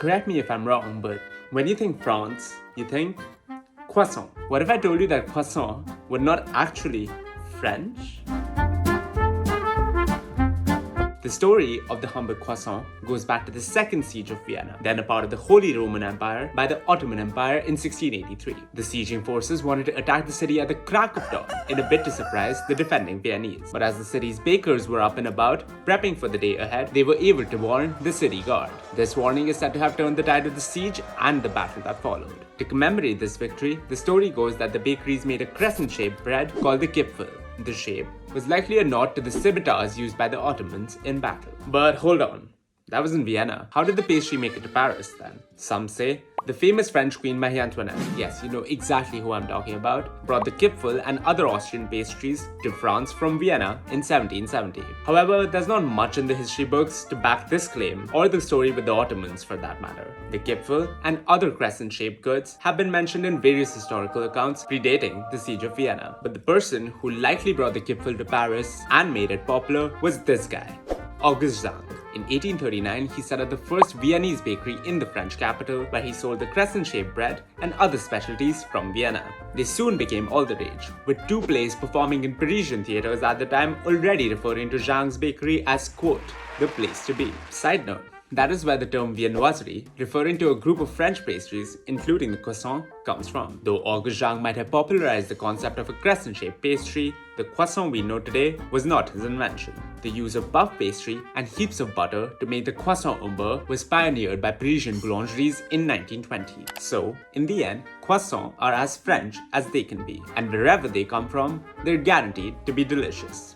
correct me if I'm wrong, but when you think France, you think croissant. What if I told you that croissant were not actually French? The story of the humble croissant goes back to the Second Siege of Vienna, then a part of the Holy Roman Empire by the Ottoman Empire in 1683. The sieging forces wanted to attack the city at the crack of dawn in a bid to surprise the defending Viennese. But as the city's bakers were up and about, prepping for the day ahead, they were able to warn the city guard. This warning is said to have turned the tide of the siege and the battle that followed. To commemorate this victory, the story goes that the bakeries made a crescent-shaped bread called the kipfel. The shape was likely a nod to the scimitars used by the Ottomans in battle. But hold on, that was in Vienna. How did the pastry make it to Paris then? Some say the famous French queen Marie Antoinette, yes, you know exactly who I'm talking about, brought the kipfel and other Austrian pastries to France from Vienna in 1770. However, there's not much in the history books to back this claim, or the story with the Ottomans for that matter. The kipfel and other crescent-shaped goods have been mentioned in various historical accounts predating the siege of Vienna. But the person who likely brought the kipfel to Paris and made it popular was this guy, Auguste Zang. In 1839, he set up the first Viennese bakery in the French capital, where he sold the crescent-shaped bread and other specialties from Vienna. They soon became all the rage, with 2 plays performing in Parisian theatres at the time already referring to Zhang's bakery as, quote, the place to be. Side note, that is where the term viennoiserie, referring to a group of French pastries, including the croissant, comes from. Though Auguste Zang might have popularized the concept of a crescent-shaped pastry, the croissant we know today was not his invention. The use of puff pastry and heaps of butter to make the croissant au beurre was pioneered by Parisian boulangeries in 1920. So, in the end, croissants are as French as they can be, and wherever they come from, they're guaranteed to be delicious.